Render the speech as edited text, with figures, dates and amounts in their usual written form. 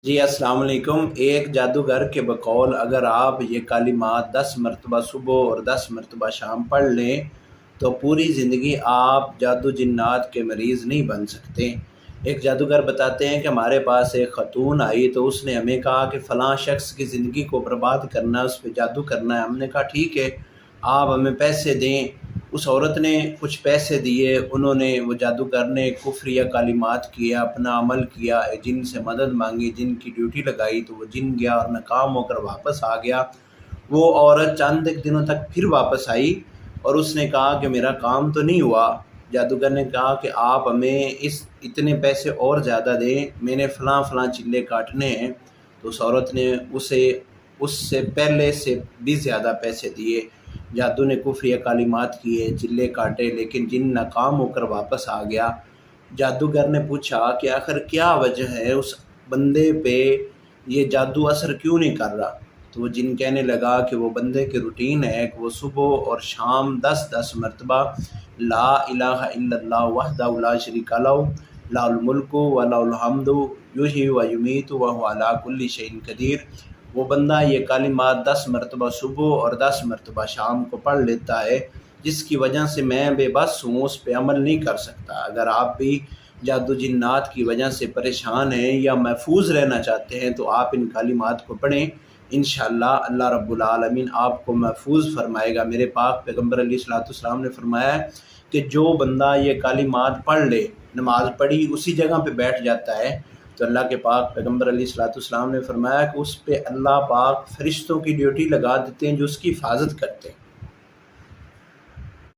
جی السلام علیکم۔ ایک جادوگر کے بقول اگر آپ یہ کلمات 10 مرتبہ صبح اور 10 مرتبہ شام پڑھ لیں تو پوری زندگی آپ جادو جنات کے مریض نہیں بن سکتے۔ ایک جادوگر بتاتے ہیں کہ ہمارے پاس ایک خاتون آئی تو اس نے ہمیں کہا کہ فلاں شخص کی زندگی کو برباد کرنا ہے، اس پہ جادو کرنا ہے۔ ہم نے کہا ٹھیک ہے، آپ ہمیں پیسے دیں۔ اس عورت نے کچھ پیسے دیے، انہوں نے وہ جادوگر نے کفریہ کلمات کیا، اپنا عمل کیا، جن سے مدد مانگی، جن کی ڈیوٹی لگائی تو وہ جن گیا اور ناکام ہو کر واپس آ گیا۔ وہ عورت چند ایک دنوں تک پھر واپس آئی اور اس نے کہا کہ میرا کام تو نہیں ہوا۔ جادوگر نے کہا کہ آپ ہمیں اتنے پیسے اور زیادہ دیں، میں نے فلاں فلاں چلے کاٹنے ہیں۔ تو اس عورت نے اس سے پہلے سے بھی زیادہ پیسے دیے۔ جادو نے کفریہ کلمات کیے، چلے کاٹے، لیکن جن ناکام ہو کر واپس آ گیا۔ جادوگر نے پوچھا کہ آخر کیا وجہ ہے، اس بندے پہ یہ جادو اثر کیوں نہیں کر رہا؟ تو وہ جن کہنے لگا کہ وہ بندے کی روٹین ہے کہ وہ صبح اور شام 10 مرتبہ لا الہ الا اللہ وحدہ لا شریک لہ لہ الملک و لہ الحمد یحیی و یمیت وہو علی کل شیء قدیر۔ وہ بندہ یہ کلمات 10 مرتبہ صبح اور 10 مرتبہ شام کو پڑھ لیتا ہے، جس کی وجہ سے میں بے بس ہوں، اس پہ عمل نہیں کر سکتا۔ اگر آپ بھی جادو جنات کی وجہ سے پریشان ہیں یا محفوظ رہنا چاہتے ہیں تو آپ ان کلمات کو پڑھیں، انشاءاللہ اللہ رب العالمین آپ کو محفوظ فرمائے گا۔ میرے پاک پیغمبر علیہ الصلوۃ والسلام نے فرمایا ہے کہ جو بندہ یہ کلمات پڑھ لے، نماز پڑھی اسی جگہ پہ بیٹھ جاتا ہے، تو اللہ کے پاک پیغمبر علیہ الصلوۃ والسلام نے فرمایا کہ اس پہ اللہ پاک فرشتوں کی ڈیوٹی لگا دیتے ہیں جو اس کی حفاظت کرتے ہیں۔